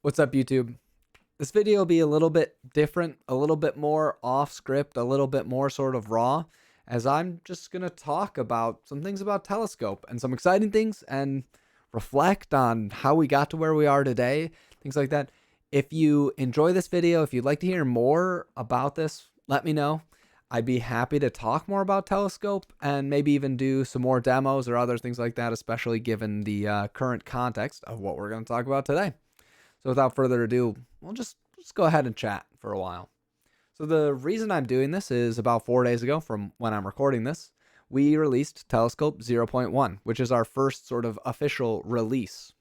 What's up, YouTube? This video will be a little bit different, a little bit more off script, a little bit more sort of raw, as I'm just going to talk about some things about Telescope and some exciting things and reflect on how we got to where we are today, things like that. If you enjoy this video, if you'd like to hear more about this, let me know. I'd be happy to talk more about Telescope and maybe even do some more demos or other things like that, especially given the current context of what we're going to talk about today. So without further ado, we'll just go ahead and chat for a while. So the reason I'm doing this is about 4 days ago from when I'm recording this, we released Telescope 0.1, which is our first sort of official release.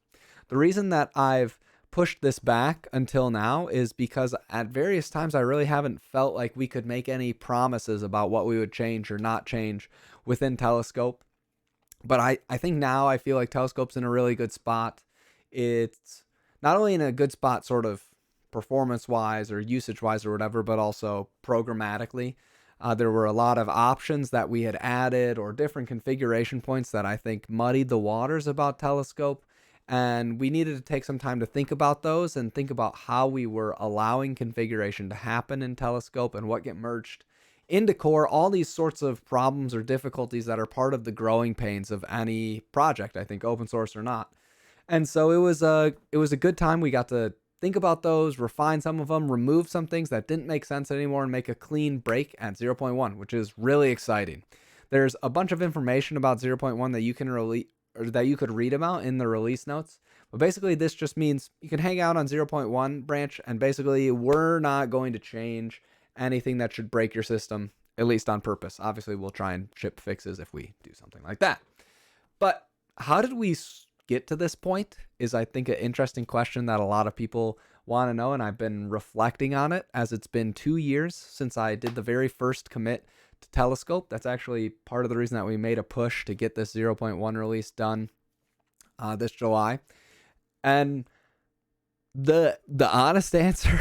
The reason that I've pushed this back until now is because at various times I really haven't felt like we could make any promises about what we would change or not change within Telescope. But I think now I feel like Telescope's in a really good spot. It's not only in a good spot sort of performance-wise or usage-wise or whatever, but also programmatically. There were a lot of options that we had added or different configuration points that I think muddied the waters about Telescope. And we needed to take some time to think about those and think about how we were allowing configuration to happen in Telescope and what get merged into core, all these sorts of problems or difficulties that are part of the growing pains of any project, I think, open source or not. And so it was a good time. We got to think about those, refine some of them, remove some things that didn't make sense anymore, and make a clean break at 0.1, which is really exciting. There's a bunch of information about 0.1 that you can that you could read about in the release notes. But basically, this just means you can hang out on 0.1 branch, and basically, we're not going to change anything that should break your system, at least on purpose. Obviously, we'll try and ship fixes if we do something like that. But how did we get to this point is, I think, an interesting question that a lot of people want to know, and I've been reflecting on it as it's been 2 years since I did the very first commit to Telescope. That's actually part of the reason that we made a push to get this 0.1 release done this July. And the honest answer,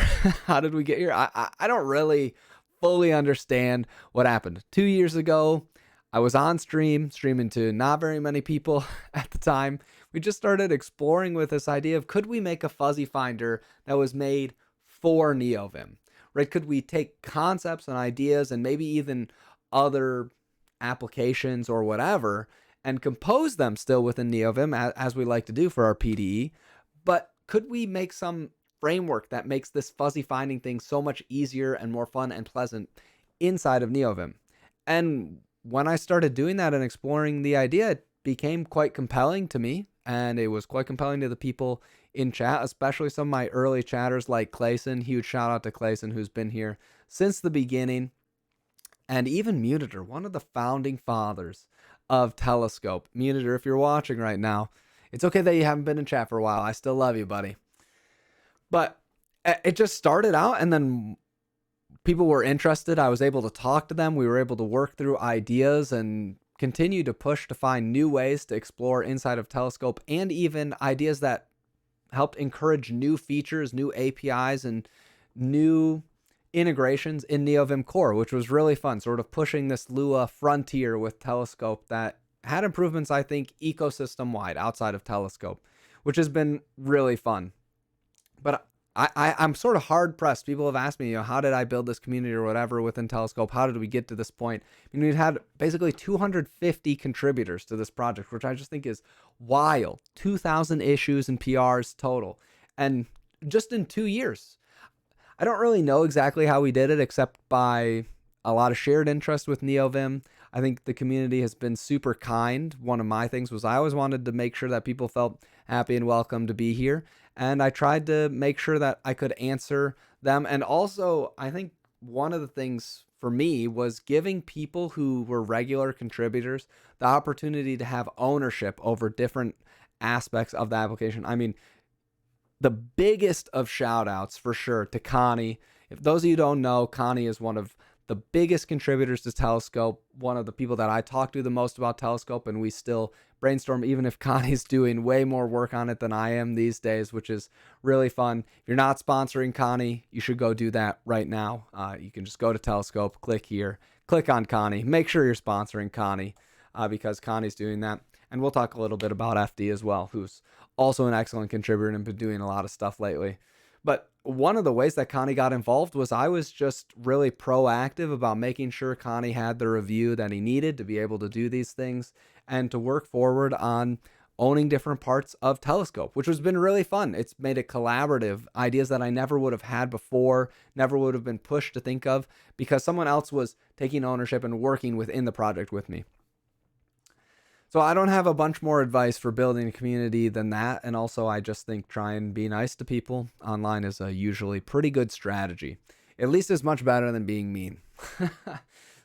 how did we get here? I don't really fully understand what happened. 2 years ago, I was on streaming to not very many people at the time. We just started exploring with this idea of, could we make a fuzzy finder that was made for NeoVim, right? Could we take concepts and ideas and maybe even other applications or whatever and compose them still within NeoVim as we like to do for our PDE, but could we make some framework that makes this fuzzy finding thing so much easier and more fun and pleasant inside of NeoVim? And when I started doing that and exploring the idea, it became quite compelling to me, and it was quite compelling to the people in chat, especially some of my early chatters like Clayson. Huge shout out to Clayson, who's been here since the beginning. And even Munitor, one of the founding fathers of Telescope. Munitor, if you're watching right now, it's okay that you haven't been in chat for a while. I still love you, buddy. But it just started out, and then people were interested. I was able to talk to them. We were able to work through ideas and continue to push to find new ways to explore inside of Telescope, and even ideas that helped encourage new features, new APIs, and new integrations in NeoVim core, which was really fun, sort of pushing this Lua frontier with Telescope that had improvements, I think, ecosystem-wide outside of Telescope, which has been really fun. But I'm sort of hard-pressed. People have asked me, how did I build this community or whatever within Telescope? How did we get to this point? I mean, we've had basically 250 contributors to this project, which I just think is wild. 2,000 issues and PRs total. And just in 2 years. I don't really know exactly how we did it, except by a lot of shared interest with NeoVim. I think the community has been super kind. One of my things was I always wanted to make sure that people felt happy and welcome to be here. And I tried to make sure that I could answer them. And also, I think one of the things for me was giving people who were regular contributors the opportunity to have ownership over different aspects of the application. I mean, the biggest of shout outs for sure to Connie. If those of you don't know, Connie is one of the biggest contributors to Telescope, one of the people that I talk to the most about Telescope, and we still brainstorm, even if Connie's doing way more work on it than I am these days, which is really fun. If you're not sponsoring Connie, you should go do that right now. You can just go to Telescope, click here, click on Connie, make sure you're sponsoring Connie because Connie's doing that. And we'll talk a little bit about FD as well, who's also an excellent contributor and been doing a lot of stuff lately. But one of the ways that Connie got involved was I was just really proactive about making sure Connie had the review that he needed to be able to do these things and to work forward on owning different parts of Telescope, which has been really fun. It's made it collaborative, ideas that I never would have had before, never would have been pushed to think of, because someone else was taking ownership and working within the project with me. So I don't have a bunch more advice for building a community than that. And also, I just think try and be nice to people online is a usually pretty good strategy. At least it's much better than being mean.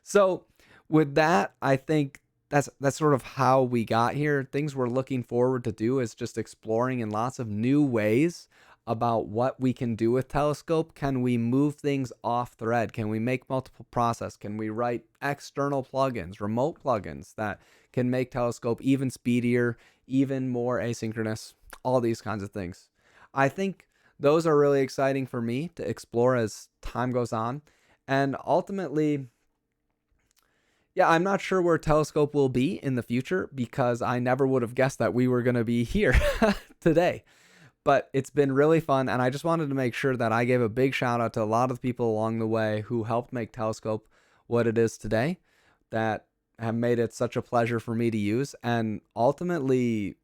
So with that, I think that's sort of how we got here. Things we're looking forward to do is just exploring in lots of new ways about what we can do with Telescope. Can we move things off thread? Can we make multiple process? Can we write external plugins, remote plugins that can make Telescope even speedier, even more asynchronous, all these kinds of things. I think those are really exciting for me to explore as time goes on. And ultimately, yeah, I'm not sure where Telescope will be in the future because I never would have guessed that we were going to be here today. But it's been really fun, and I just wanted to make sure that I gave a big shout out to a lot of the people along the way who helped make Telescope what it is today, that have made it such a pleasure for me to use. And ultimately,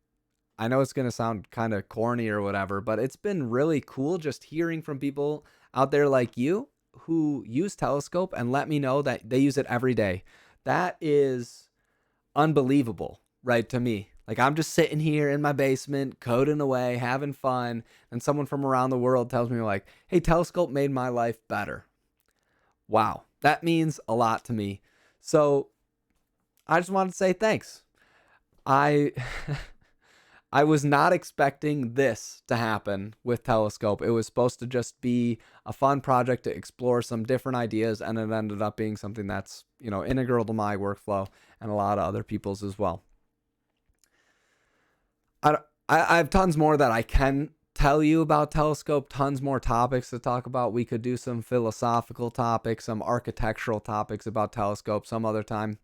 I know it's going to sound kind of corny or whatever, but it's been really cool just hearing from people out there like you who use Telescope and let me know that they use it every day. That is unbelievable, right, to me. Like, I'm just sitting here in my basement, coding away, having fun, and someone from around the world tells me, like, hey, Telescope made my life better. Wow, that means a lot to me. So I just wanted to say thanks. I I was not expecting this to happen with Telescope. It was supposed to just be a fun project to explore some different ideas, and it ended up being something that's, integral to my workflow and a lot of other people's as well. I have tons more that I can tell you about Telescope, tons more topics to talk about. We could do some philosophical topics, some architectural topics about Telescope some other time.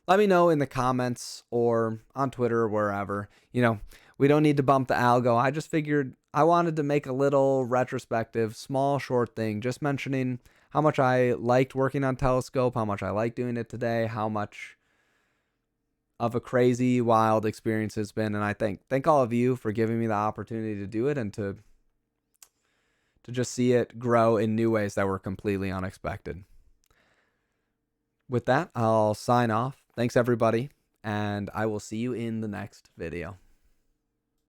Let me know in the comments or on Twitter or wherever. We don't need to bump the algo. I just figured I wanted to make a little retrospective, small, short thing, just mentioning how much I liked working on Telescope, how much I like doing it today, how much of a crazy, wild experience it's been. And I thank all of you for giving me the opportunity to do it and to just see it grow in new ways that were completely unexpected. With that, I'll sign off. Thanks, everybody, and I will see you in the next video.